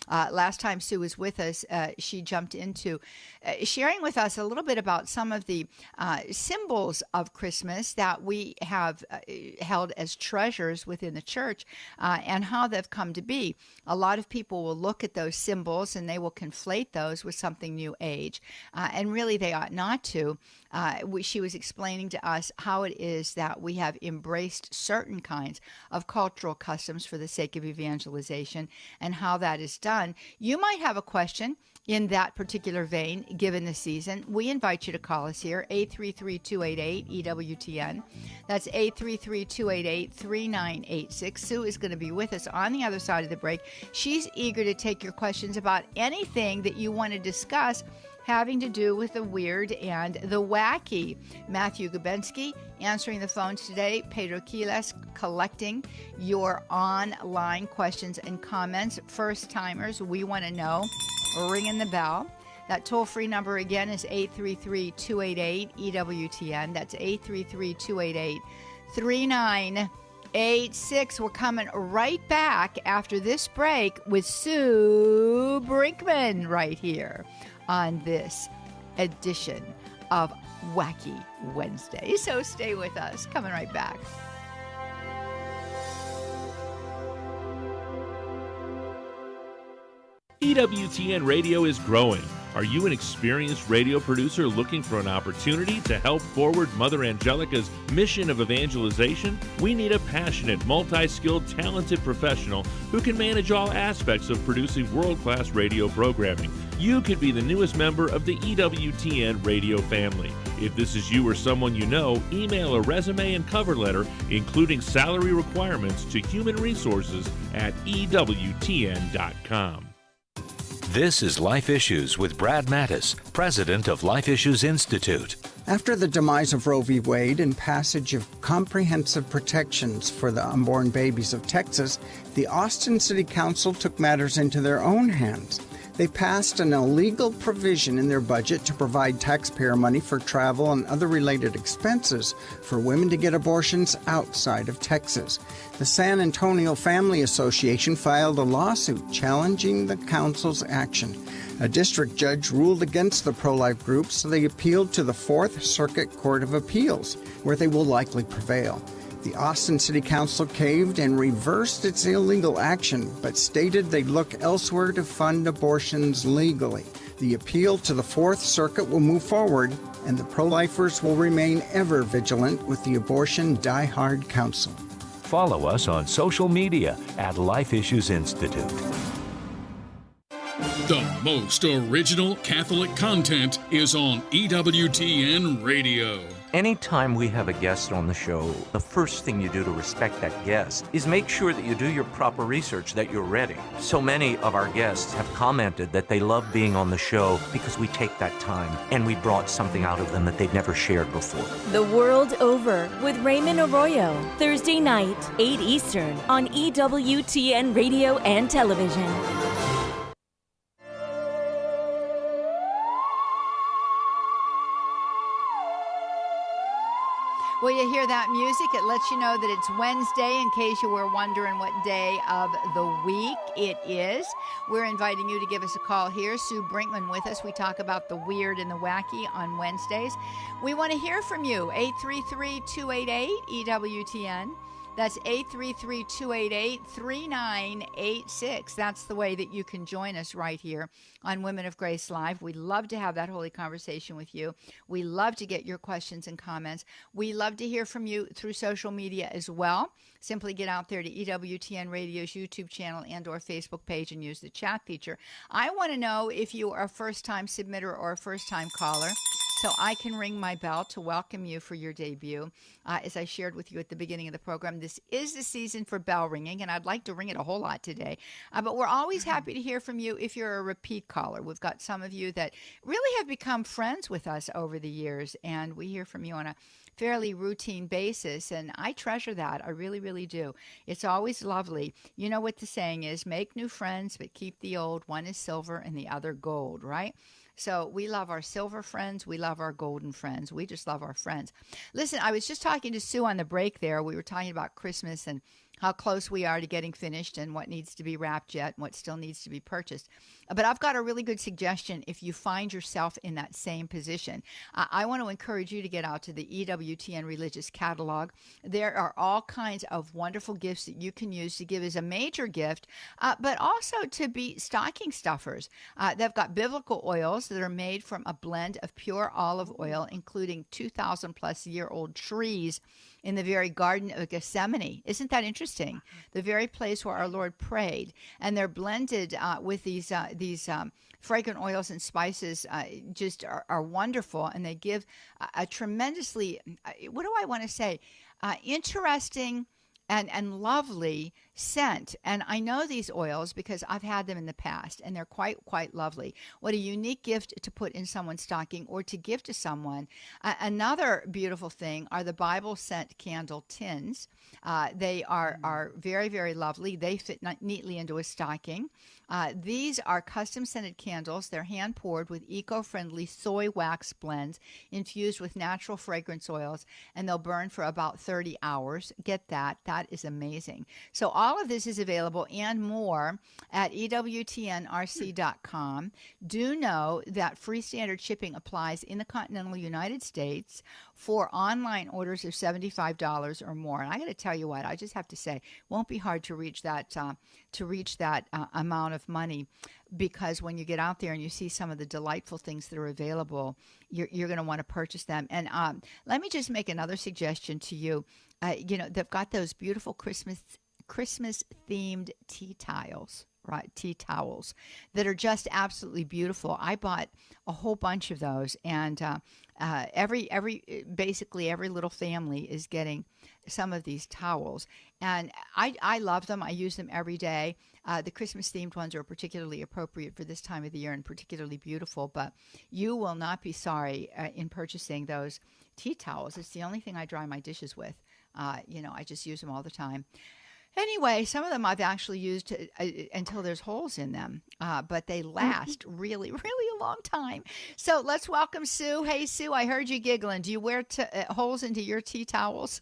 Last time Sue was with us, she jumped into sharing with us a little bit about some of the symbols of Christmas that we have held as treasures within the church and how they've come to be. A lot of people will look at those symbols and they will conflate those with something New Age, and really they ought not to. She was explaining to us how it is that we have embraced certain kinds of cultural customs for the sake of evangelization and how that is done. You might have a question in that particular vein, given the season. We invite you to call us here, 833-288-EWTN. That's 833-288-3986. Sue is going to be with us on the other side of the break. She's eager to take your questions about anything that you want to discuss having to do with the weird and the wacky. Matthew Gubensky answering the phones today. Pedro Quiles collecting your online questions and comments. First timers, we want to know. Ringing the bell. That toll-free number again is 833-288-EWTN. That's 833-288-3986. We're coming right back after this break with Sue Brinkmann right here on this edition of Wacky Wednesday. So stay with us. Coming right back. EWTN Radio is growing. Are you an experienced radio producer looking for an opportunity to help forward Mother Angelica's mission of evangelization? We need a passionate, multi-skilled, talented professional who can manage all aspects of producing world-class radio programming. You could be the newest member of the EWTN radio family. If this is you or someone you know, email a resume and cover letter, including salary requirements, to human resources at EWTN.com. This is Life Issues with Brad Mattis, president of Life Issues Institute. After the demise of Roe v. Wade and passage of comprehensive protections for the unborn babies of Texas, the Austin City Council took matters into their own hands. They passed an illegal provision in their budget to provide taxpayer money for travel and other related expenses for women to get abortions outside of Texas. The San Antonio Family Association filed a lawsuit challenging the council's action. A district judge ruled against the pro-life group, so they appealed to the Fourth Circuit Court of Appeals, where they will likely prevail. The Austin City Council caved and reversed its illegal action, but stated they'd look elsewhere to fund abortions legally. The appeal to the Fourth Circuit will move forward, and the pro-lifers will remain ever vigilant with the Abortion Die Hard Council. Follow us on social media at Life Issues Institute. The most original Catholic content is on EWTN Radio. Anytime we have a guest on the show, the first thing you do to respect that guest is make sure that you do your proper research, that you're ready. So many of our guests have commented that they love being on the show because we take that time and we brought something out of them that they'd never shared before. The World Over with Raymond Arroyo, Thursday night, 8 Eastern on EWTN Radio and Television. Well, you hear that music, it lets you know that it's Wednesday, in case you were wondering what day of the week it is. We're inviting you to give us a call here. Sue Brinkmann with us. We talk about the weird and the wacky on Wednesdays. We want to hear from you. 833-288-EWTN. That's 833-288-3986. That's the way that you can join us right here on Women of Grace Live. We love to have that holy conversation with you. We love to get your questions and comments. We love to hear from you through social media as well. Simply get out there to EWTN Radio's YouTube channel and or Facebook page and use the chat feature. I want to know if you are a first-time submitter or a first-time caller, so I can ring my bell to welcome you for your debut. As I shared with you at the beginning of the program, this is the season for bell ringing, and I'd like to ring it a whole lot today. But we're always happy to hear from you if you're a repeat caller. We've got some of you that really have become friends with us over the years, and we hear from you on a fairly routine basis, and I treasure that. I really, really do. It's always lovely. You know what the saying is, make new friends, but keep the old. One is silver and the other gold, right? So we love our silver friends. We love our golden friends. We just love our friends. Listen, I was just talking to Sue on the break there. We were talking about Christmas and how close we are to getting finished and what needs to be wrapped yet and what still needs to be purchased. But I've got a really good suggestion if you find yourself in that same position. I want to encourage you to get out to the EWTN Religious Catalog. There are all kinds of wonderful gifts that you can use to give as a major gift, but also to be stocking stuffers. They've got biblical oils that are made from a blend of pure olive oil, including 2,000 plus year old trees in the very Garden of Gethsemane. Isn't that interesting? The very place where our Lord prayed. And they're blended with these fragrant oils and spices, just are wonderful. And they give a tremendously, what do I want to say, interesting and lovely scent. And I know these oils because I've had them in the past, and they're quite lovely. What a unique gift to put in someone's stocking or to give to someone. Another beautiful thing are the Bible scent candle tins. They are very, very lovely. They fit neatly into a stocking. These are custom scented candles. They're hand poured with eco-friendly soy wax blends infused with natural fragrance oils, and they'll burn for about 30 hours. Get that. That is amazing. So all of this is available and more at EWTNRC.com. Do know that free standard shipping applies in the continental United States for online orders of $75 or more. And I got to tell you what, I just have to say, it won't be hard to reach that amount of money, because when you get out there and you see some of the delightful things that are available, you're going to want to purchase them. And let me just make another suggestion to you. They've got those beautiful Christmas themed tea towels that are just absolutely beautiful. I bought a whole bunch of those, and basically every little family is getting some of these towels, and I love them. I use them every day. The Christmas themed ones are particularly appropriate for this time of the year and particularly beautiful, but you will not be sorry in purchasing those tea towels. It's the only thing I dry my dishes with. I just use them all the time. Anyway, some of them I've actually used until there's holes in them, but they last really, really a long time. So let's welcome Sue. Hey, Sue, I heard you giggling. Do you wear holes into your tea towels?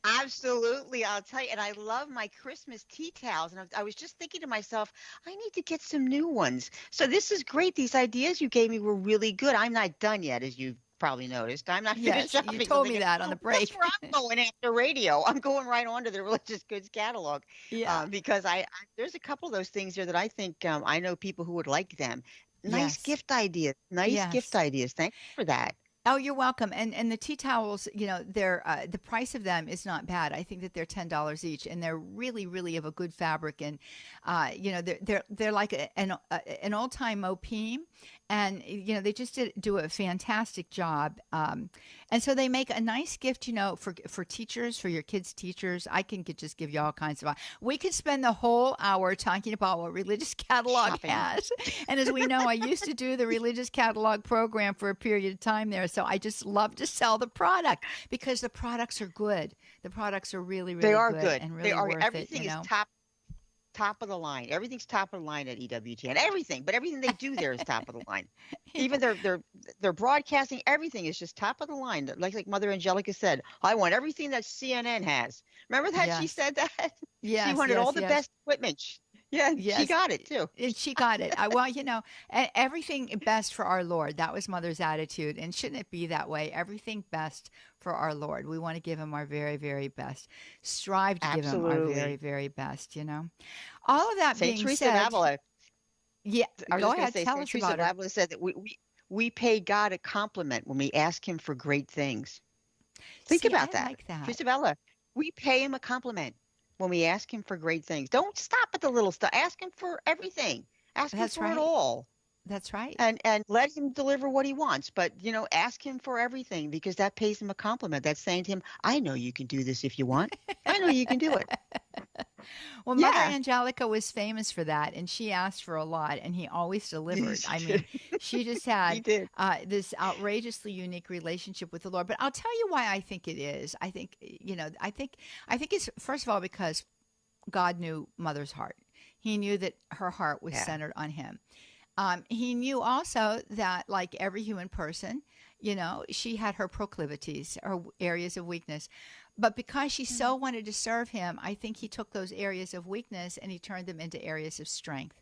Absolutely. I'll tell you. And I love my Christmas tea towels. And I was just thinking to myself, I need to get some new ones. So this is great. These ideas you gave me were really good. I'm not done yet, as you probably noticed. I'm not finished shopping. You told me that on the break. That's where I'm going after radio. I'm going right on to the religious goods catalog. Yeah. Because there's a couple of those things here that I think I know people who would like them. Nice gift ideas. Gift ideas. Thank you for that. Oh, you're welcome. And the tea towels, they're the price of them is not bad. I think that they're $10 each, and they're really, really of a good fabric. And they're like an old time Mopim, and they just do a fantastic job. And so they make a nice gift, for teachers, for your kids' teachers. I can just give you all kinds of. We could spend the whole hour talking about what Religious Catalog Shopping. has. And as we know, I used to do the Religious Catalog program for a period of time there. So I just love to sell the product because the products are good. The products are really, really good and really worth everything it. Everything is top of the line. Everything's top of the line at EWTN. Everything they do there is top of the line. Even their broadcasting, everything is just top of the line. Like Mother Angelica said, I want everything that CNN has. Remember that? Yes. She said that? Yes, she wanted all the best equipment. Yes. She got it too. She got it. Everything best for our Lord. That was Mother's attitude. And shouldn't it be that way? Everything best for our Lord. We want to give him our very, very best. Strive to give him our very, very best, All of that Saint being Teresa said. of Avila. Yeah, go ahead. Tell us Teresa about of her. Avila said that we pay God a compliment when we ask him for great things. Think about that. I like that. Teresa of Avila, we pay him a compliment when we ask him for great things. Don't stop at the little stuff. Ask him for everything. Ask him for it all. That's right. And let him deliver what he wants. But, ask him for everything, because that pays him a compliment. That's saying to him, I know you can do this if you want. I know you can do it. Well, Mother Angelica was famous for that, and she asked for a lot, and he always delivered. She just had this outrageously unique relationship with the Lord. But I'll tell you why I think it is. I think it's, first of all, because God knew Mother's heart. He knew that her heart was centered on him. He knew also that, like every human person, she had her proclivities or areas of weakness. But because she so wanted to serve him, I think he took those areas of weakness and he turned them into areas of strength.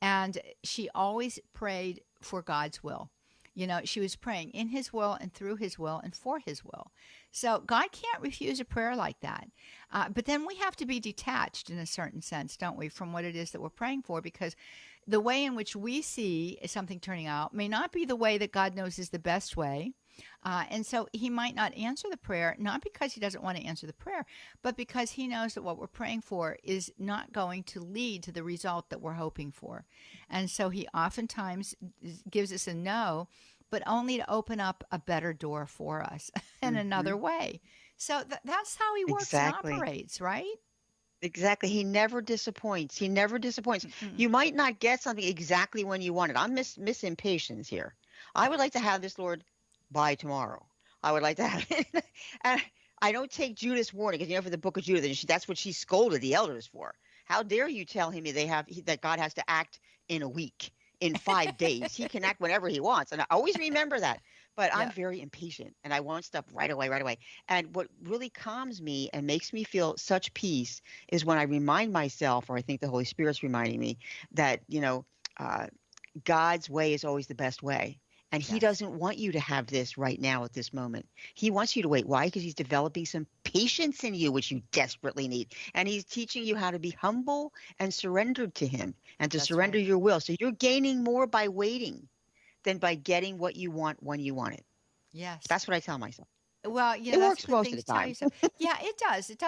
And she always prayed for God's will. She was praying in his will and through his will and for his will. So God can't refuse a prayer like that. But then we have to be detached in a certain sense, don't we, from what it is that we're praying for, because the way in which we see something turning out may not be the way that God knows is the best way. And so he might not answer the prayer, not because he doesn't want to answer the prayer, but because he knows that what we're praying for is not going to lead to the result that we're hoping for. And so he oftentimes gives us a no, but only to open up a better door for us in another way. So that's how he works and operates, right? Exactly. He never disappoints. He never disappoints. You might not get something exactly when you want it. I'm miss impatience here. I would like to have this, Lord, by tomorrow. I would like to have it. And I don't take Judah's warning, because for the book of Judah, that's what she scolded the elders for. How dare you tell him that God has to act in a week, in 5 days. He can act whenever he wants. And I always remember that. But I'm very impatient and I want stuff right away. And what really calms me and makes me feel such peace is when I remind myself, or I think the Holy Spirit's reminding me, that, God's way is always the best way. And he doesn't want you to have this right now at this moment. He wants you to wait. Why? Because he's developing some patience in you, which you desperately need. And he's teaching you how to be humble and surrendered to him, and to surrender your will. So you're gaining more by waiting than by getting what you want when you want it. Yes. That's what I tell myself. Well, it works most of the time. Yeah, it does. It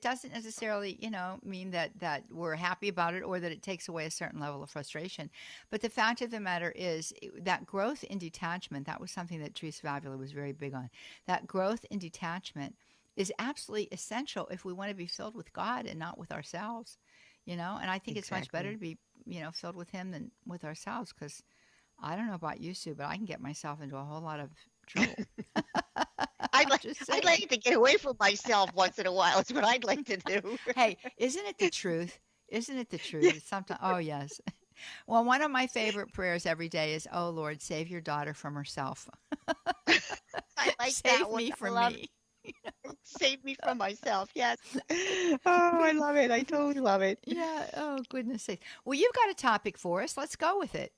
doesn't necessarily, mean that we're happy about it or that it takes away a certain level of frustration. But the fact of the matter is that growth in detachment, that was something that Teresa Avila was very big on. That growth in detachment is absolutely essential if we want to be filled with God and not with ourselves, And I think it's much better to be, filled with him than with ourselves, because I don't know about you, Sue, but I can get myself into a whole lot of trouble. I'd like to get away from myself once in a while. It's what I'd like to do. Hey, isn't it the truth? Isn't it the truth? Sometimes, oh, yes. Well, one of my favorite prayers every day is, "Oh, Lord, save your daughter from herself." I like save that one. me from me. Save me from myself. Yes. Oh, I love it. I totally love it. Yeah. Oh, goodness sakes. Well, you've got a topic for us. Let's go with it.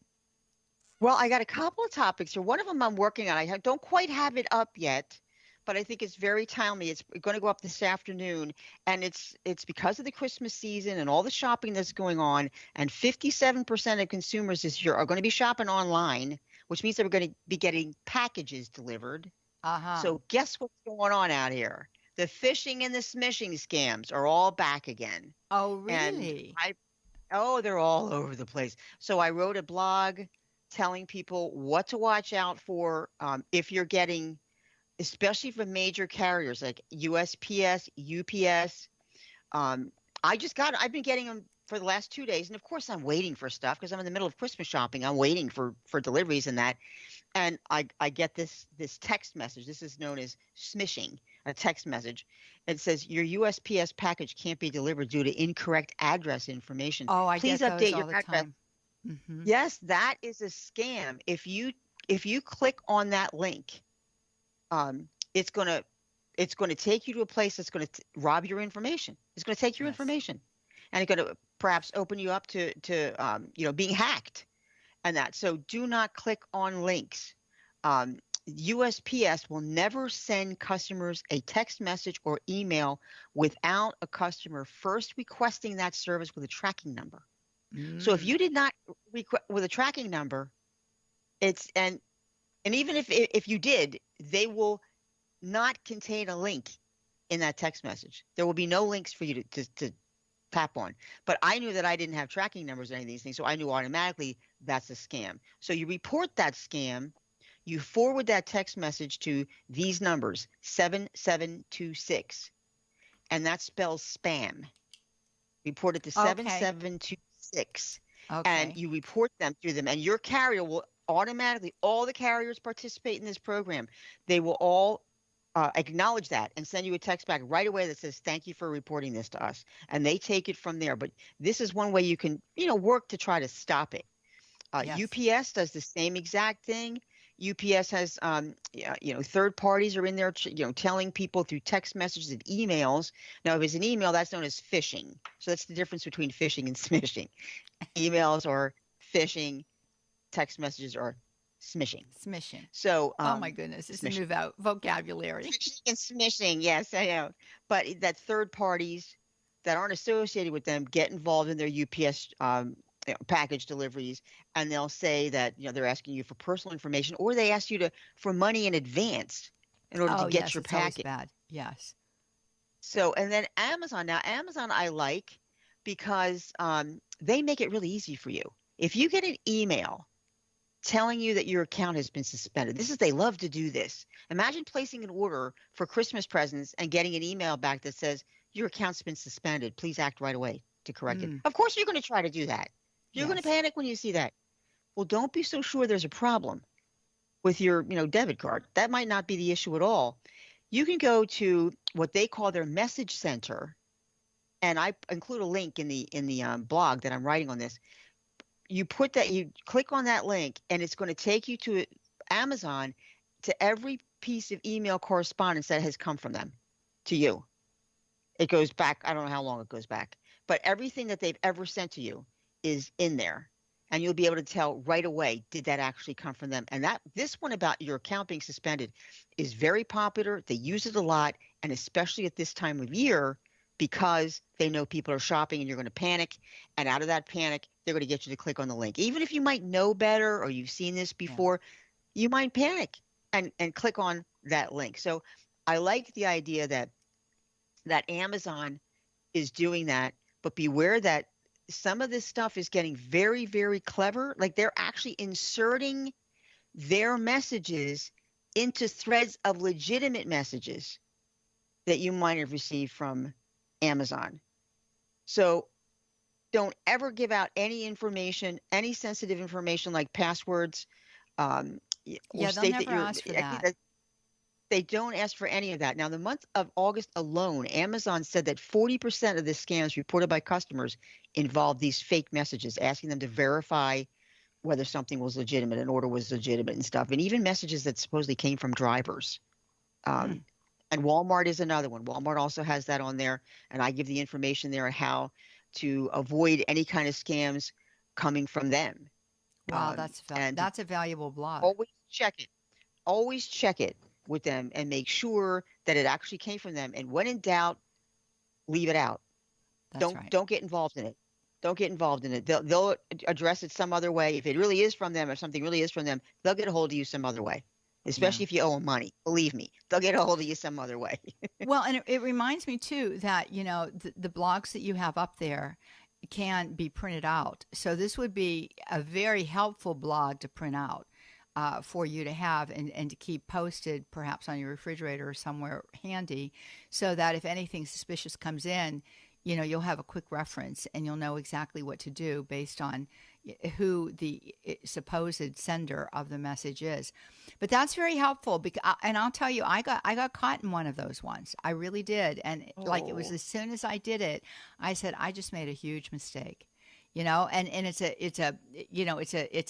Well, I got a couple of topics here. One of them I'm working on. I don't quite have it up yet, but I think it's very timely. It's going to go up this afternoon, and it's because of the Christmas season and all the shopping that's going on. And 57% of consumers this year are going to be shopping online, which means they're going to be getting packages delivered. So guess what's going on out here? The phishing and the smishing scams are all back again. Oh, really? And they're all over the place. So I wrote a blog telling people what to watch out for if you're getting, especially from major carriers like USPS, UPS. I've been getting them for the last 2 days. And of course I'm waiting for stuff because I'm in the middle of Christmas shopping. I'm waiting for deliveries and that. And I get this text message. This is known as smishing, a text message. It says your USPS package can't be delivered due to incorrect address information. Oh, I Please get those update all your the address. time. Mm-hmm. Yes, that is a scam. If you click on that link, it's going to take you to a place that's going to rob your information. It's going to take your information, and it's going to perhaps open you up to being hacked, and that. So do not click on links. USPS will never send customers a text message or email without a customer first requesting that service with a tracking number. So if you did not with a tracking number, and even if you did, they will not contain a link in that text message. There will be no links for you to tap on. But I knew that I didn't have tracking numbers or any of these things, so I knew automatically that's a scam. So you report that scam, you forward that text message to these numbers, 7726, and that spells spam. Report it to 7726. And you report them to them, and your carrier will automatically, all the carriers participate in this program, they will all acknowledge that and send you a text back right away that says, thank you for reporting this to us. And they take it from there. But this is one way you can, work to try to stop it. Yes. UPS does the same exact thing. UPS has, third parties are in there, telling people through text messages and emails. Now, if it's an email, that's known as phishing. So that's the difference between phishing and smishing. Emails are phishing, text messages are smishing. Smishing. So, oh my goodness, it's smishing. a new vocabulary. Phishing and smishing, yes, I know. But that third parties that aren't associated with them get involved in their UPS package deliveries, and they'll say that they're asking you for personal information, or they ask you for money in advance in order to get your package. Bad. Yes. So, and then Amazon. Now, Amazon I like because they make it really easy for you. If you get an email telling you that your account has been suspended, they love to do this. Imagine placing an order for Christmas presents and getting an email back that says your account's been suspended. Please act right away to correct it. Of course, you're going to try to do that. You're going to panic when you see that. Well, don't be so sure there's a problem with your, debit card. That might not be the issue at all. You can go to what they call their message center, and I include a link in the blog that I'm writing on this. You click on that link, and it's going to take you to Amazon, to every piece of email correspondence that has come from them to you. It goes back. I don't know how long it goes back, but everything that they've ever sent to you is in there, and you'll be able to tell right away, did that actually come from them? And this one about your account being suspended is very popular. They use it a lot, and especially at this time of year, because they know people are shopping and you're going to panic, and out of that panic, they're going to get you to click on the link. Even if you might know better or you've seen this before, you might panic and click on that link. So I like the idea that Amazon is doing that, but beware that some of this stuff is getting very, very clever. Like, they're actually inserting their messages into threads of legitimate messages that you might have received from Amazon. So don't ever give out any information, any sensitive information like passwords. Or they'll state never that you're, ask for that. They don't ask for any of that. Now, the month of August alone, Amazon said that 40% of the scams reported by customers involved these fake messages, asking them to verify whether something was legitimate, an order was legitimate and stuff, and even messages that supposedly came from drivers. And Walmart is another one. Walmart also has that on there, and I give the information there on how to avoid any kind of scams coming from them. Wow, that's a valuable blog. Always check it. Always check it with them and make sure that it actually came from them. And when in doubt, leave it out. Don't get involved in it. Don't get involved in it. They'll address it some other way. If it really is from them, or something really is from them, they'll get a hold of you some other way. Especially if you owe them money. Believe me, they'll get a hold of you some other way. Well, and it reminds me too that the blogs that you have up there can be printed out. So this would be a very helpful blog to print out. For you to have and to keep posted perhaps on your refrigerator or somewhere handy, so that if anything suspicious comes in, you'll have a quick reference and you'll know exactly what to do based on who the supposed sender of the message is. But that's very helpful, and I'll tell you, I got caught in one of those ones. I really did. And it was as soon as I did it, I said, I just made a huge mistake, and it's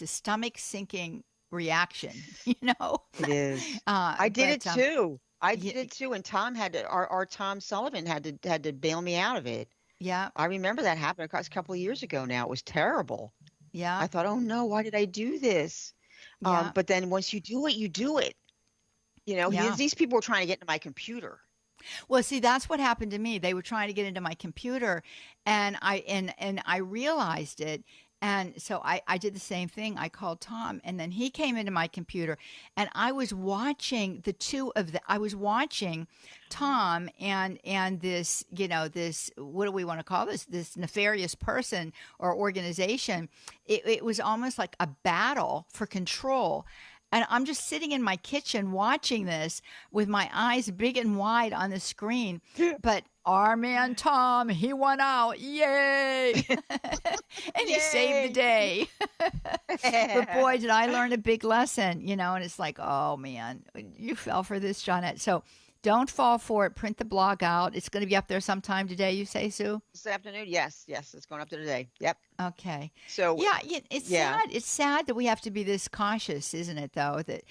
a stomach sinking reaction. It is. I did it too. I did it too, and Tom our Tom Sullivan had to bail me out of it. Yeah, I remember that happened a couple of years ago. Now, it was terrible. Yeah, I thought, oh no, why did I do this? Yeah. But then once you do it, you do it. These people were trying to get into my computer. Well, see, that's what happened to me. They were trying to get into my computer, and I realized it. And so I did the same thing. I called Tom, and then he came into my computer, and I was watching I was watching Tom and this, this, what do we want to call this nefarious person or organization. It was almost like a battle for control. And I'm just sitting in my kitchen watching this with my eyes big and wide on the screen. But our man Tom, he won out. Yay! And he saved the day. But boy, did I learn a big lesson, and it's like, oh man, you fell for this, Johnnette. So Don't fall for it. Print the blog out. It's going to be up there sometime today, you say, Sue? This afternoon? Yes, it's going up to today. Yep. Okay. So it's sad. It's sad that we have to be this cautious, isn't it? Though that,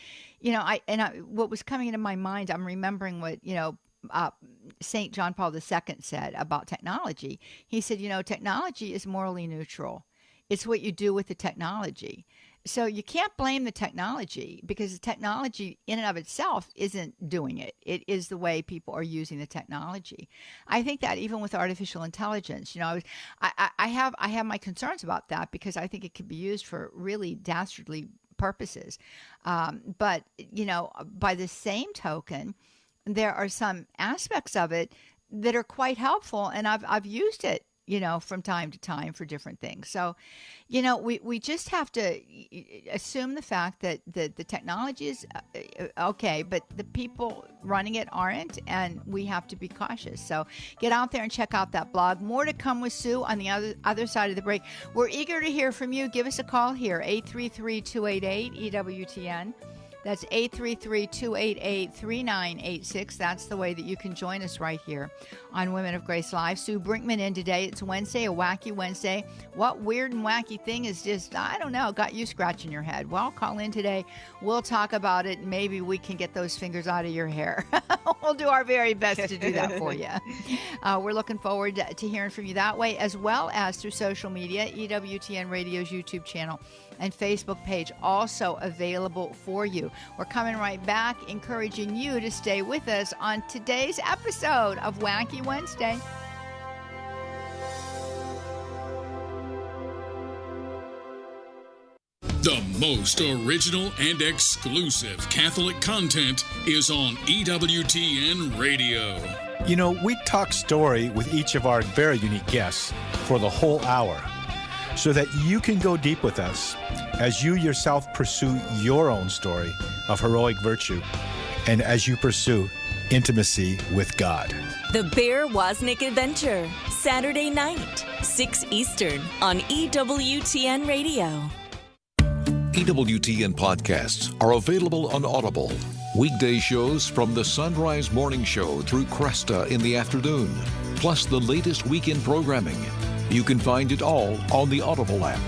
what was coming into my mind, I'm remembering what St. John Paul II said about technology. He said, technology is morally neutral. It's what you do with the technology. So you can't blame the technology because the technology in and of itself isn't doing it. It is the way people are using the technology. I think that even with artificial intelligence, I have my concerns about that because I think it could be used for really dastardly purposes. But by the same token, there are some aspects of it that are quite helpful, and I've used it from time to time for different things. So, we just have to assume the fact that the technology is okay, but the people running it aren't, and we have to be cautious. So get out there and check out that blog. More to come with Sue on the other side of the break. We're eager to hear from you. Give us a call here, 833-288-EWTN. That's 833-288-3986. That's the way that you can join us right here on Women of Grace Live. Sue Brinkmann in today. It's Wednesday, a wacky Wednesday. What weird and wacky thing is just, I don't know, got you scratching your head? Well, call in today. We'll talk about it. Maybe we can get those fingers out of your hair. We'll do our very best to do that for you. We're looking forward to hearing from you that way, as well as through social media, EWTN Radio's YouTube channel and Facebook page, also available for you. We're coming right back, encouraging you to stay with us on today's episode of Wacky Wednesday. The most original and exclusive Catholic content is on EWTN Radio. We talk story with each of our very unique guests for the whole hour, so that you can go deep with us as you yourself pursue your own story of heroic virtue and as you pursue intimacy with God. The Bear Wozniak Adventure, Saturday night, 6 Eastern on EWTN Radio. EWTN podcasts are available on Audible. Weekday shows from the Sunrise Morning Show through Cresta in the afternoon, plus the latest weekend programming. You can find it all on the Audible app.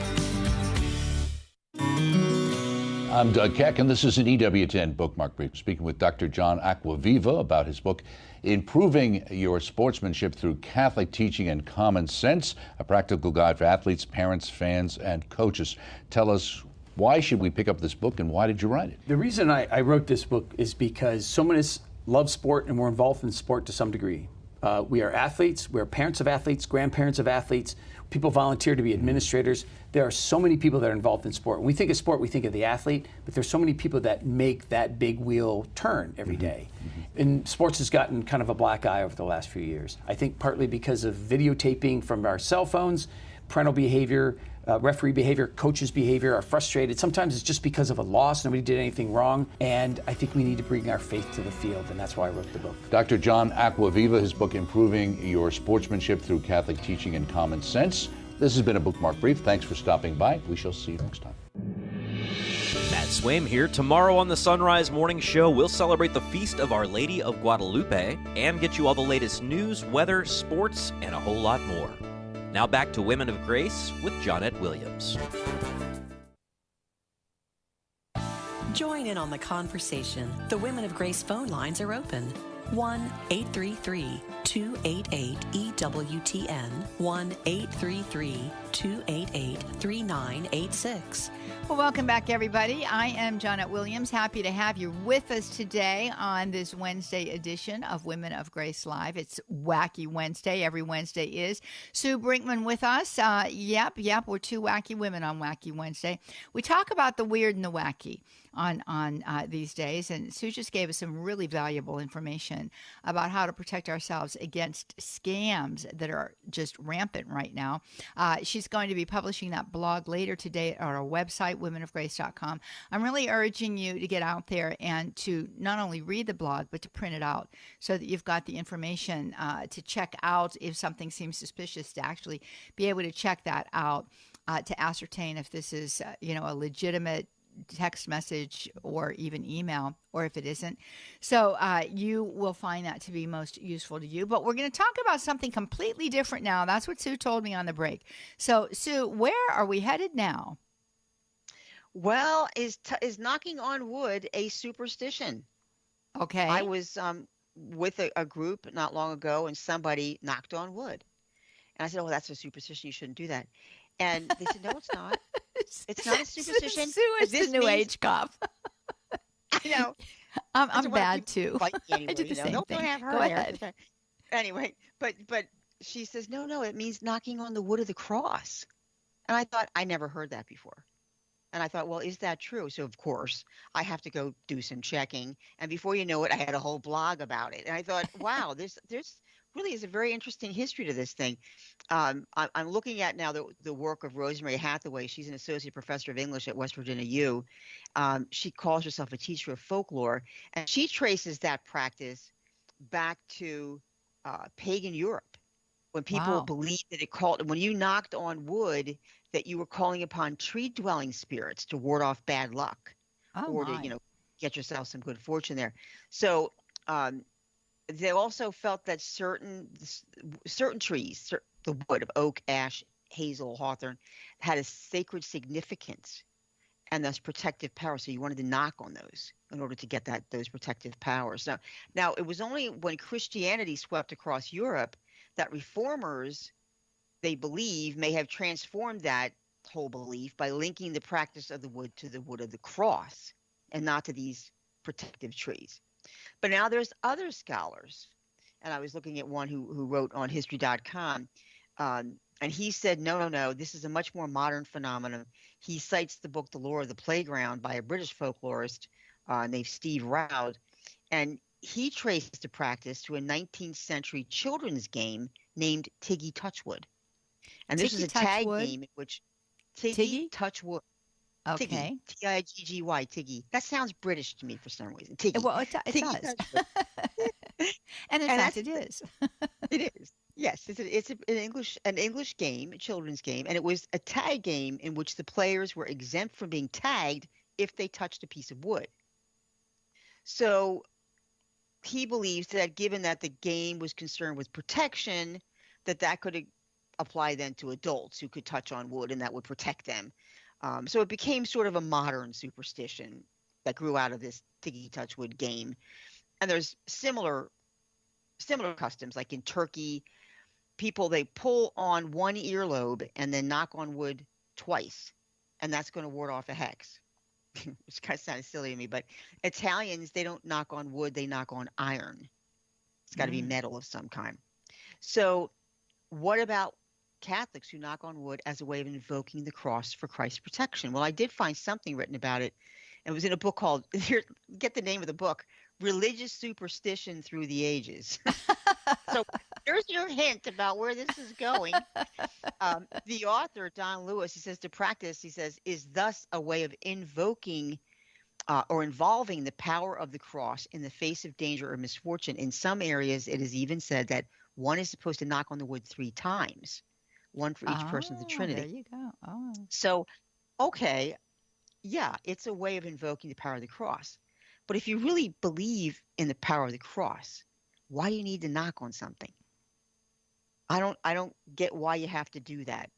I'm Doug Keck, and this is an EWTN Bookmark Brief, speaking with Dr. John Acquaviva about his book, Improving Your Sportsmanship Through Catholic Teaching and Common Sense, a practical guide for athletes, parents, fans, and coaches. Tell us, why should we pick up this book, and why did you write it? The reason I wrote this book is because so many of us love sport, and we're involved in sport to some degree. We are athletes, we're parents of athletes, grandparents of athletes, people volunteer to be administrators. There are so many people that are involved in sport. When we think of sport, we think of the athlete, but there's so many people that make that big wheel turn every day. And sports has gotten kind of a black eye over the last few years. I think partly because of videotaping from our cell phones, parental behavior, referee behavior, coaches' behavior are frustrated. Sometimes it's just because of a loss. Nobody did anything wrong. And I think we need to bring our faith to the field, and that's why I wrote the book. Dr. John Acquaviva, his book, Improving Your Sportsmanship Through Catholic Teaching and Common Sense. This has been a Bookmark Brief. Thanks for stopping by. We shall see you next time. Matt Swaim here. Tomorrow on the Sunrise Morning Show, we'll celebrate the Feast of Our Lady of Guadalupe and get you all the latest news, weather, sports, and a whole lot more. Now back to Women of Grace with Johnnette Williams. Join in on the conversation. The Women of Grace phone lines are open. 1-833-288-EWTN, 1-833-288-3986. Well, welcome back, everybody. I am Johnnette Williams. Happy to have you with us today on this Wednesday edition of Women of Grace Live. It's Wacky Wednesday. Every Wednesday is. Sue Brinkmann with us. Yep. We're two wacky women on Wacky Wednesday. We talk about the weird and the wacky on these days, and Sue just gave us some really valuable information about how to protect ourselves against scams that are just rampant right now. She's going to be publishing that blog later today on our website, womenofgrace.com. I'm really urging you to get out there and to not only read the blog, but to print it out so that you've got the information to check out if something seems suspicious, to actually be able to check that out to ascertain if this is a legitimate text message or even email, or if it isn't. So you will find that to be most useful to you. But we're going to talk about something completely different now. That's what Sue told me on the break. So, Sue, where are we headed now? Well, is knocking on wood a superstition? Okay. I was with a group not long ago, and somebody knocked on wood. And I said, oh, that's a superstition. You shouldn't do that. And they said, no, it's not. It's not a superstition. Sue is the new age cop. I know. I'm bad too. Anyway, I did the same thing. Have her. Go ahead. Anyway, but she says, no, it means knocking on the wood of the cross. And I thought, I never heard that before. And I thought, well, is that true? So, of course, I have to go do some checking. And before you know it, I had a whole blog about it. And I thought, wow, there's really is a very interesting history to this thing. I'm looking at now the work of Rosemary Hathaway. She's an associate professor of English at West Virginia U. She calls herself a teacher of folklore, and she traces that practice back to pagan Europe, when people believed that when you knocked on wood, that you were calling upon tree-dwelling spirits to ward off bad luck, to get yourself some good fortune there. So they also felt that certain trees, the wood of oak, ash, hazel, hawthorn, had a sacred significance and thus protective power. So you wanted to knock on those in order to get those protective powers. Now it was only when Christianity swept across Europe that reformers, they believe, may have transformed that whole belief by linking the practice of the wood to the wood of the cross and not to these protective trees. But now there's other scholars, and I was looking at one who wrote on history.com, and he said, no, this is a much more modern phenomenon. He cites the book The Lore of the Playground by a British folklorist named Steve Roud, and he traces the practice to a 19th century children's game named Tiggy Touchwood. And this is a tag game in which Tiggy Touchwood. Okay. Tiggy, T-I-G-G-Y, Tiggy. That sounds British to me for some reason. Tiggy. Well, it does. And in fact, it is. It is. Yes, it's an English game, a children's game, and it was a tag game in which the players were exempt from being tagged if they touched a piece of wood. So he believes that given that the game was concerned with protection, that could apply then to adults who could touch on wood and that would protect them. So it became sort of a modern superstition that grew out of this Tiggy Touchwood game. And there's similar customs, like in Turkey, they pull on one earlobe and then knock on wood twice, and that's going to ward off a hex, which kind of sounded silly to me. But Italians, they don't knock on wood, they knock on iron. It's got to be metal of some kind. So what about Catholics who knock on wood as a way of invoking the cross for Christ's protection? Well, I did find something written about it. It was in a book called, get the name of the book, Religious Superstition Through the Ages. So there's your hint about where this is going. The author, Don Lewis, he says the practice, he says, is thus a way of invoking or involving the power of the cross in the face of danger or misfortune. In some areas, it is even said that one is supposed to knock on the wood 3 times. One for each person of the Trinity. There you go. Oh. So, okay, yeah, it's a way of invoking the power of the cross. But if you really believe in the power of the cross, why do you need to knock on something? I don't get why you have to do that.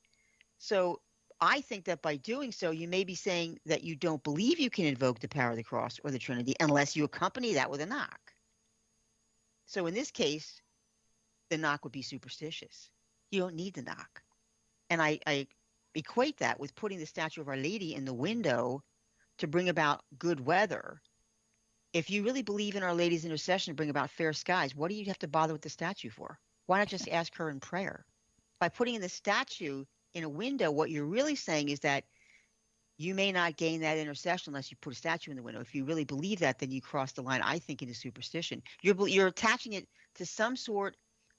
So I think that by doing so, you may be saying that you don't believe you can invoke the power of the cross or the Trinity unless you accompany that with a knock. So in this case, the knock would be superstitious. You don't need the knock. And I equate that with putting the statue of Our Lady in the window to bring about good weather. If you really believe in Our Lady's intercession to bring about fair skies, what do you have to bother with the statue for? Why not just ask her in prayer? By putting in the statue in a window, what you're really saying is that you may not gain that intercession unless you put a statue in the window. If you really believe that, then you cross the line, I think, into superstition. You're attaching it to some sort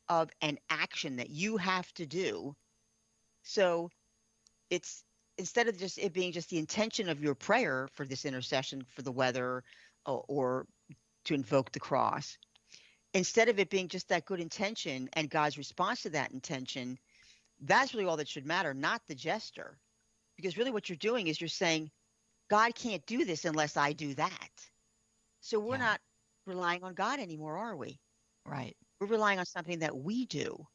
of an action that you have to do. So it's instead of just it being just the intention of your prayer for this intercession for the weather or to invoke the cross, instead of it being just that good intention and God's response to that intention, that's really all that should matter, not the gesture. Because really what you're doing is you're saying, God can't do this unless I do that. So we're not relying on God anymore, are we? Right. We're relying on something that we do.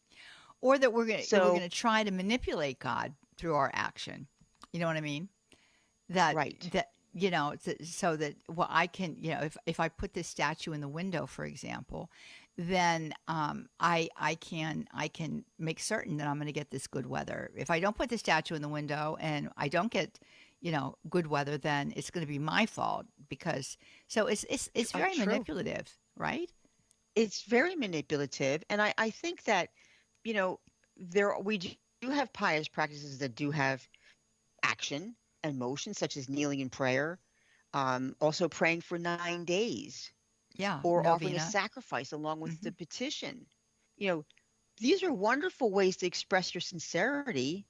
Or that we're going to try to manipulate God through our action. You know what I mean? That so that I can, if I put this statue in the window, for example, then I can make certain that I'm going to get this good weather. If I don't put the statue in the window and I don't get good weather, then it's going to be my fault it's very manipulative, right? It's very manipulative, and I think that we do have pious practices that do have action and motion, such as kneeling in prayer, also praying for 9 days, or novena. offering a sacrifice along with the petition. These are wonderful ways to express your sincerity,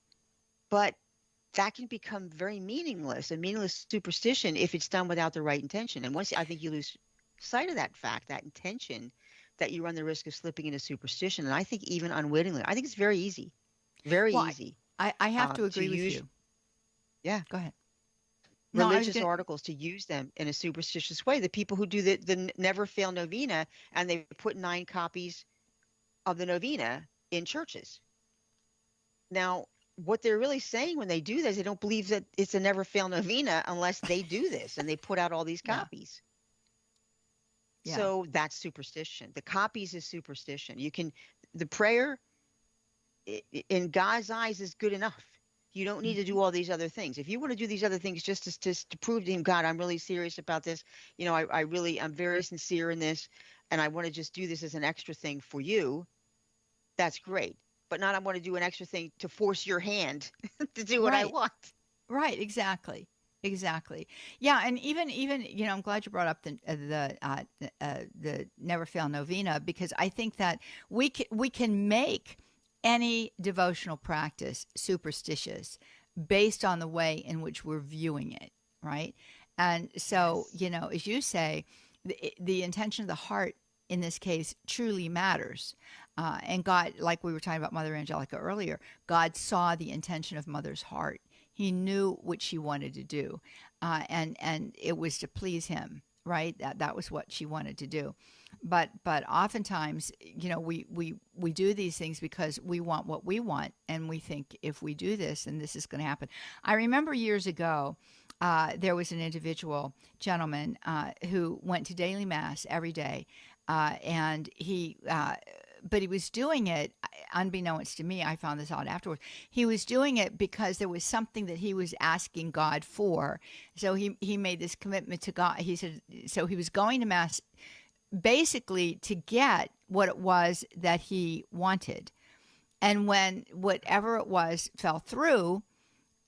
but that can become very meaningless, a meaningless superstition if it's done without the right intention. And once I think you lose sight of that fact, that intention, that you run the risk of slipping into superstition. And I think even unwittingly, I think it's very easy, easy. I have to agree with you. Yeah. Go ahead. Religious articles, to use them in a superstitious way. The people who do the Never Fail Novena, and they put 9 copies of the novena in churches. Now, what they're really saying when they do this, they don't believe that it's a Never Fail Novena unless they do this, and they put out all these copies. Yeah. So that's superstition. The copies is superstition. The prayer in God's eyes is good enough. You don't need to do all these other things. If you want to do these other things just to prove to him, God, I'm really serious about this. I'm very sincere in this, and I want to just do this as an extra thing for you. That's great. But not I want to do an extra thing to force your hand to do what I want. Right. Exactly. Yeah, and even I'm glad you brought up the Never Fail Novena, because I think that we can make any devotional practice superstitious based on the way in which we're viewing it, right? And so, as you say, the intention of the heart in this case truly matters. And God, like we were talking about Mother Angelica earlier, God saw the intention of Mother's heart. He knew what she wanted to do, and it was to please him, right? That was what she wanted to do. But oftentimes, we do these things because we want what we want, and we think if we do this, then this is going to happen. I remember years ago, there was an individual gentleman who went to daily mass every day, and but he was doing it, unbeknownst to me, I found this out afterwards. He was doing it because there was something that he was asking God for. So he made this commitment to God. He said, so he was going to mass basically to get what it was that he wanted. And when whatever it was fell through,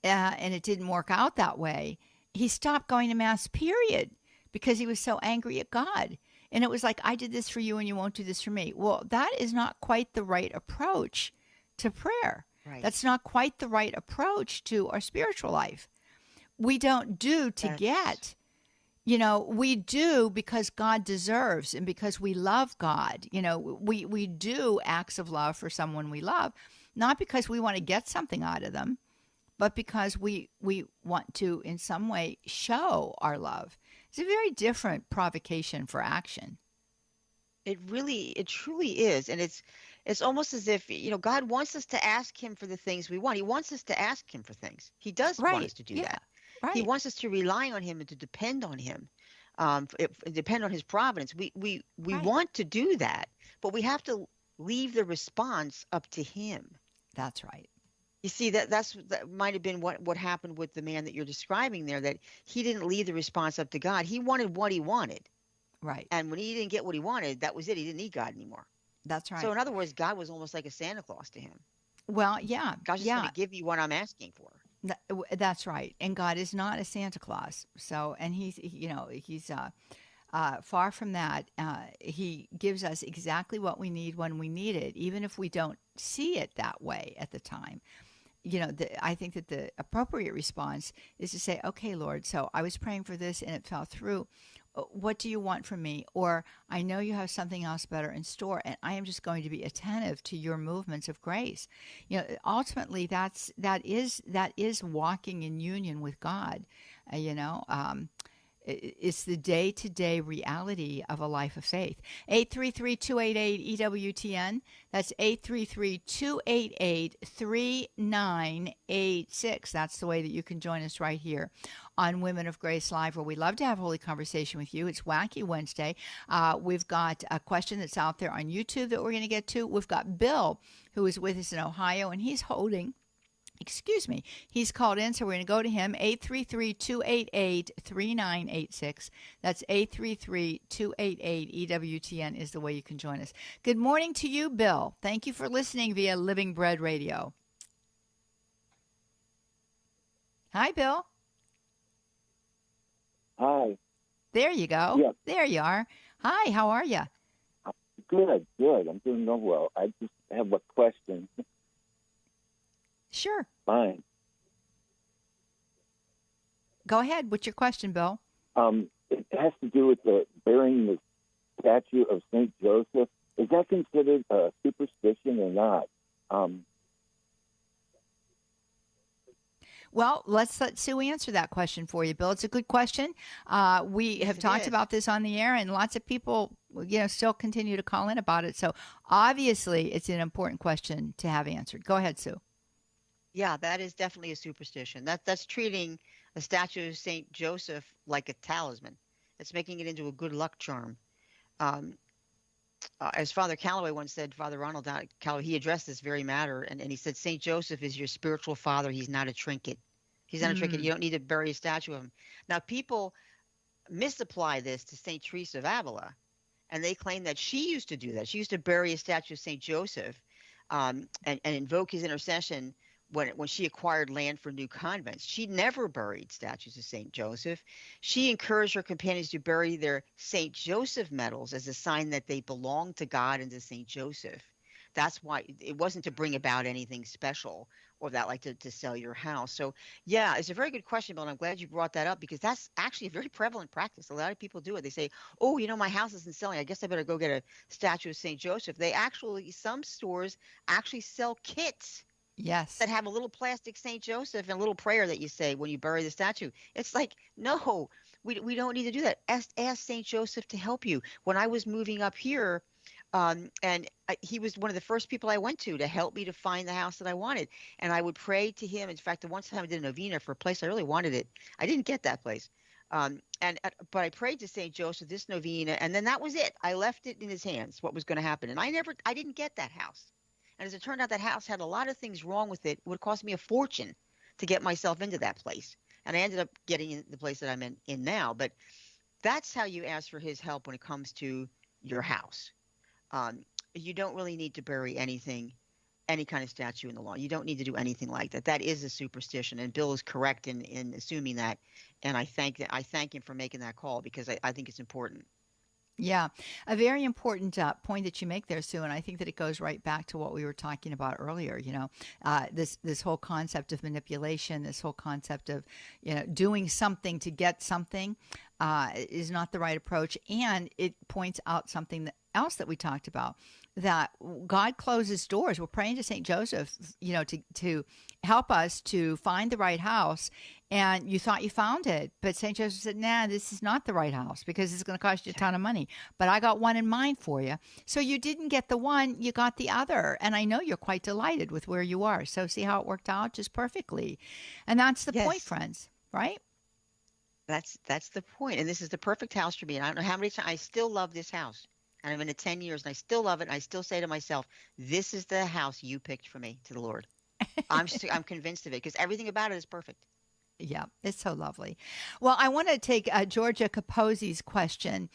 and it didn't work out that way, he stopped going to mass, period, because he was so angry at God. And it was like, I did this for you and you won't do this for me. Well, that is not quite the right approach to prayer. Right. That's not quite the right approach to our spiritual life. We don't do to get. We do because God deserves, and because we love God. We do acts of love for someone we love, not because we want to get something out of them, but because we want to in some way show our love. It's a very different provocation for action. It truly is. And it's almost as if, God wants us to ask him for the things we want. He wants us to ask him for things. He does want us to do that. Right. He wants us to rely on him and to depend on him, depend on his providence. We want to do that, but we have to leave the response up to him. That's right. You see, that might have been what happened with the man that you're describing there, that he didn't leave the response up to God. He wanted what he wanted. Right. And when he didn't get what he wanted, that was it. He didn't need God anymore. That's right. So in other words, God was almost like a Santa Claus to him. Well, yeah. God's just going to give me what I'm asking for. That's right. And God is not a Santa Claus. So, and he's far from that. He gives us exactly what we need when we need it, even if we don't see it that way at the time. I think that the appropriate response is to say, okay, Lord, so I was praying for this and it fell through. what do you want from me? Or I know you have something else better in store, and I am just going to be attentive to your movements of grace. You know, ultimately, that is walking in union with God. It's the day-to-day reality of a life of faith. 833-288-EWTN. That's 833-288-3986. That's the way that you can join us right here on Women of Grace Live, where we love to have holy conversation with you. It's Wacky Wednesday. We've got a question that's out there on YouTube that we're going to get to. We've got Bill, who is with us in Ohio, and he's called in, so we're going to go to him. 833-288-3986. That's 833-288-EWTN is the way you can join us. Good morning to you, Bill. Thank you for listening via Living Bread Radio. Hi, Bill. Hi. There you go. Yeah. There you are. Hi, how are you? Good. I'm doing well. I just have a question. Sure. Fine. Go ahead. What's your question, Bill? It has to do with burying the statue of St. Joseph. Is that considered a superstition or not? Well, let's let Sue answer that question for you, Bill. It's a good question. We have talked about this on the air, and lots of people, still continue to call in about it. So obviously, it's an important question to have answered. Go ahead, Sue. Yeah, that is definitely a superstition. That's treating a statue of St. Joseph like a talisman. It's making it into a good luck charm. As Father Calloway once said, Father Ronald Calloway, he addressed this very matter, and he said, St. Joseph is your spiritual father. He's not a trinket. He's not a trinket. You don't need to bury a statue of him. Now, people misapply this to St. Teresa of Avila, and they claim that she used to do that. She used to bury a statue of St. Joseph and invoke his intercession when she acquired land for new convents. She never buried statues of St. Joseph. She encouraged her companions to bury their St. Joseph medals as a sign that they belonged to God and to St. Joseph. That's why it wasn't to bring about anything special or that like to sell your house. So, yeah, it's a very good question, Bill, and I'm glad you brought that up because that's actually a very prevalent practice. A lot of people do it. They say, oh, my house isn't selling. I guess I better go get a statue of St. Joseph. Some stores actually sell kits. Yes. That have a little plastic St. Joseph and a little prayer that you say when you bury the statue. It's like, no, we don't need to do that. Ask St. Joseph to help you. When I was moving up here, he was one of the first people I went to help me to find the house that I wanted. And I would pray to him. In fact, the one time I did a novena for a place I really wanted it. I didn't get that place. But I prayed to St. Joseph this novena, and then that was it. I left it in his hands, what was going to happen. And I didn't get that house. And as it turned out, that house had a lot of things wrong with it. It would cost me a fortune to get myself into that place. And I ended up getting in the place that I'm in now. But that's how you ask for his help when it comes to your house. You don't really need to bury anything, any kind of statue in the lawn. You don't need to do anything like that. That is a superstition. And Bill is correct in assuming that. And I thank him for making that call because I think it's important. Yeah, a very important point that you make there, Sue, and I think that it goes right back to what we were talking about earlier. This whole concept of manipulation, this whole concept of doing something to get something is not the right approach, and it points out something else that we talked about, that God closes doors. We're praying to St. Joseph, to help us to find the right house. And you thought you found it, but St. Joseph said, nah, this is not the right house because it's going to cost you a ton of money. But I got one in mind for you. So you didn't get the one, you got the other. And I know you're quite delighted with where you are. So see how it worked out just perfectly. And that's the point, friends, right? That's the point. And this is the perfect house for me. And I don't know how many times I still love this house. And I'm in it 10 years, and I still love it. And I still say to myself, this is the house you picked for me, to the Lord. I'm convinced of it because everything about it is perfect. Yeah, it's so lovely. Well, I want to take Georgia Capozzi's question.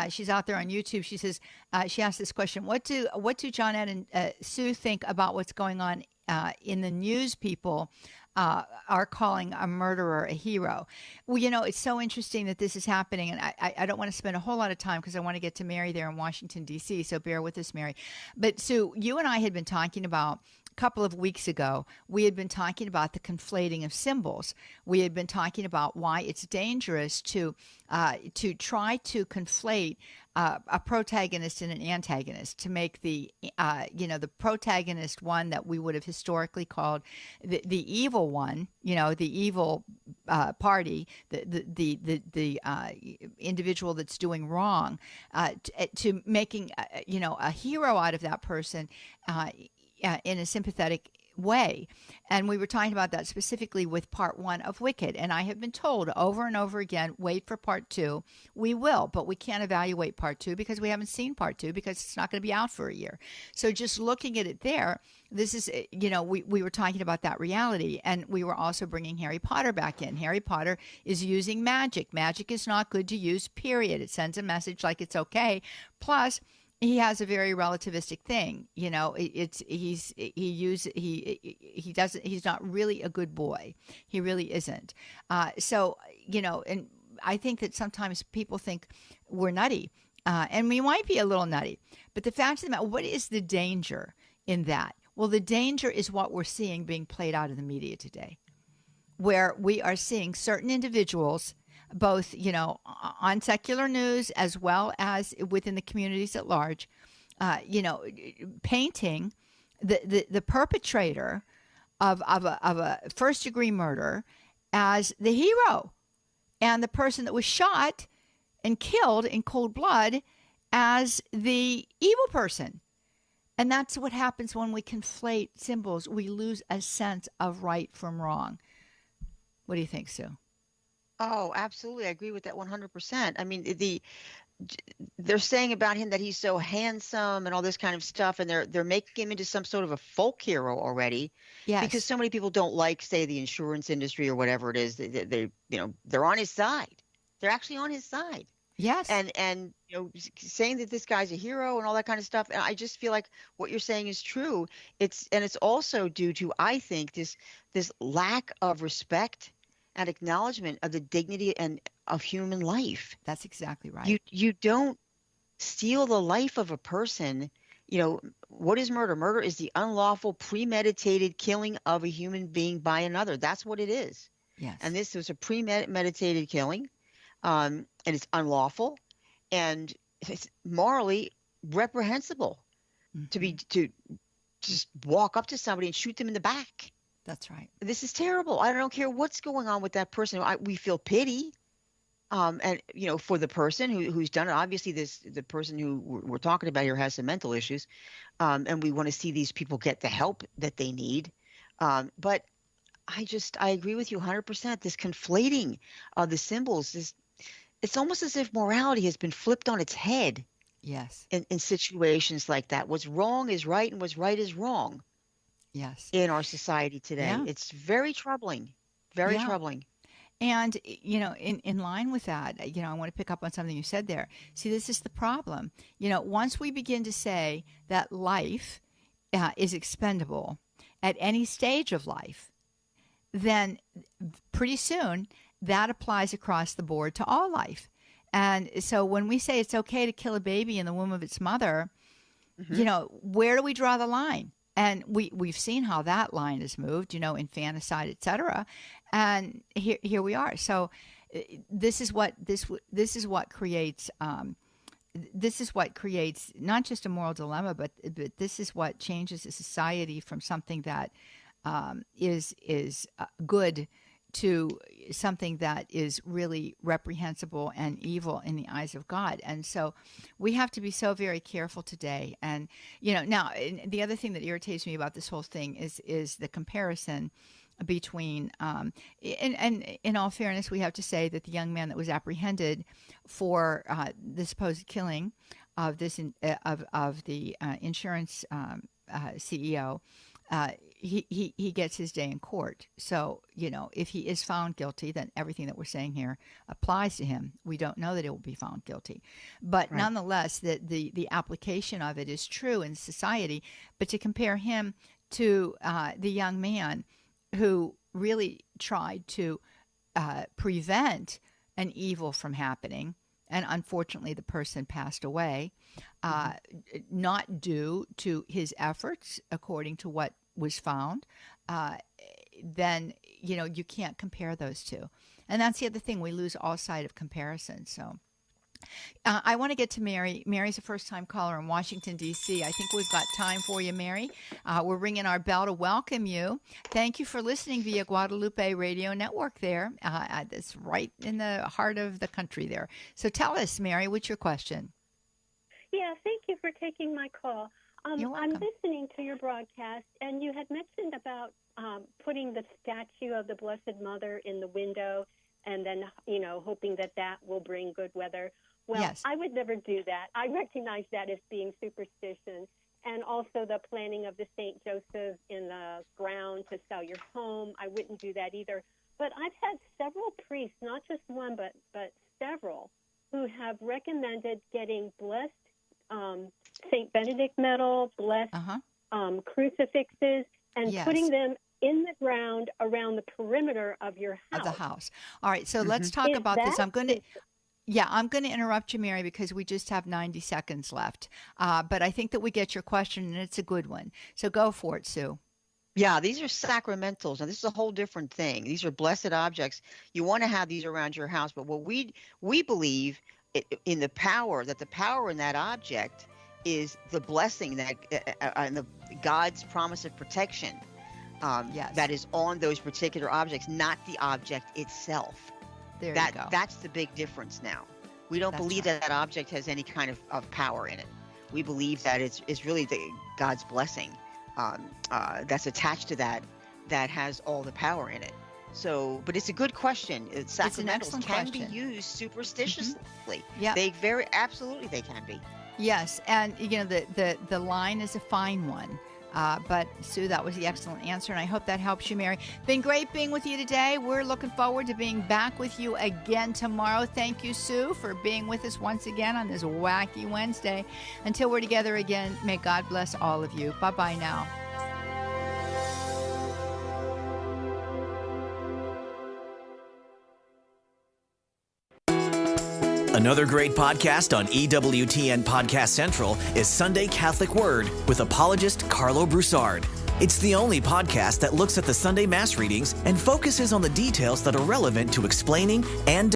She's out there on YouTube. She says, she asked this question: What do Johnnette and Sue think about what's going on in the news? People are calling a murderer a hero. Well, it's so interesting that this is happening, and I don't want to spend a whole lot of time because I want to get to Mary there in Washington, D.C., so bear with us, Mary. But Sue, you and I had been talking about couple of weeks ago, we had been talking about the conflating of symbols. We had been talking about why it's dangerous to try to conflate a protagonist and an antagonist, to make the the protagonist one that we would have historically called the evil one, the evil party, the individual that's doing wrong, to making a hero out of that person in a sympathetic way. And we were talking about that specifically with part 1 of Wicked. And I have been told over and over again, wait for part 2. We will, but we can't evaluate part 2 because we haven't seen part 2 because it's not going to be out for a year. So just looking at it there, this is, we were talking about that reality, and we were also bringing Harry Potter back in. Harry Potter is using magic. Magic is not good to use, period. It sends a message like it's okay. Plus, he has a very relativistic thing. He's not really a good boy. He really isn't. And I think that sometimes people think we're nutty, and we might be a little nutty. But the fact of the matter, what is the danger in that? Well, the danger is what we're seeing being played out in the media today, where we are seeing certain individuals, both, on secular news as well as within the communities at large, painting the perpetrator of a first-degree murder as the hero, and the person that was shot and killed in cold blood as the evil person. And that's what happens when we conflate symbols. We lose a sense of right from wrong. What do you think, Sue? Oh, absolutely. I agree with that 100%. I mean, they're saying about him that he's so handsome and all this kind of stuff, and they're making him into some sort of a folk hero already. Yes. Because so many people don't like, say, the insurance industry or whatever it is. They're on his side. They're actually on his side. Yes. And saying that this guy's a hero and all that kind of stuff. And I just feel like what you're saying is true. It's also due to, I think, this lack of respect and acknowledgement of the dignity and of human life. That's exactly right. You don't steal the life of a person. What is murder? Murder is the unlawful, premeditated killing of a human being by another. That's what it is. Yes. And this was a premeditated killing, and it's unlawful, and it's morally reprehensible to just walk up to somebody and shoot them in the back. That's right. This is terrible. I don't care what's going on with that person. We feel pity, and for the person who's done it. Obviously, the person who we're talking about here has some mental issues, and we want to see these people get the help that they need. But I agree with you 100%. This conflating of the symbols it's almost as if morality has been flipped on its head. Yes. In situations like that, what's wrong is right, and what's right is wrong. Yes. In our society today. Yeah. It's very troubling. Very troubling. And, in line with that, I want to pick up on something you said there. See, this is the problem. Once we begin to say that life is expendable at any stage of life, then pretty soon that applies across the board to all life. And so when we say it's okay to kill a baby in the womb of its mother, where do we draw the line? And we've seen how that line has moved, infanticide, et cetera. And here we are. So this is what creates not just a moral dilemma, but this is what changes a society from something that is good to something that is really reprehensible and evil in the eyes of God. And so we have to be so very careful today. And, now the other thing that irritates me about this whole thing is the comparison between, and in all fairness, we have to say that the young man that was apprehended for the supposed killing of this of the insurance CEO, he gets his day in court. So, if he is found guilty, then everything that we're saying here applies to him. We don't know that he will be found guilty. But right. Nonetheless, the application of it is true in society. But to compare him to the young man who really tried to prevent an evil from happening, and unfortunately the person passed away, not due to his efforts, according to what was found, then, you can't compare those two. And that's the other thing. We lose all sight of comparison. So I want to get to Mary. Mary's a first-time caller in Washington, D.C. I think we've got time for you, Mary. We're ringing our bell to welcome you. Thank you for listening via Guadalupe Radio Network there. It's right in the heart of the country there. So tell us, Mary, what's your question? Yeah, thank you for taking my call. You're welcome. I'm listening to your broadcast, and you had mentioned about putting the statue of the Blessed Mother in the window and then, hoping that will bring good weather. Well, yes. I would never do that. I recognize that as being superstition. And also the planting of the St. Joseph in the ground to sell your home. I wouldn't do that either. But I've had several priests, not just one, but several, who have recommended getting blessed St. Benedict medal, blessed crucifixes, and putting them in the ground around the perimeter of your house. Of the house. All right, so let's talk about this. I'm going to interrupt you, Mary, because we just have 90 seconds left. But I think that we get your question, and it's a good one. So go for it, Sue. Yeah, these are sacramentals, and this is a whole different thing. These are blessed objects. You want to have these around your house, but what we believe in the power in that object is the blessing and the God's promise of protection that is on those particular objects, not the object itself. There you go. That's the big difference now. We don't believe that object has any kind of power in it. We believe that it's really God's blessing that's attached to that has all the power in it. So, but it's a good question. Sacramentals can be used superstitiously. Yeah, they absolutely can be. Yes, and the line is a fine one. But Sue, that was the excellent answer, and I hope that helps you, Mary. Been great being with you today. We're looking forward to being back with you again tomorrow. Thank you, Sue, for being with us once again on this Wacky Wednesday. Until we're together again, may God bless all of you. Bye-bye now. Another great podcast on EWTN Podcast Central is Sunday Catholic Word with apologist Carlo Broussard. It's the only podcast that looks at the Sunday Mass readings and focuses on the details that are relevant to explaining and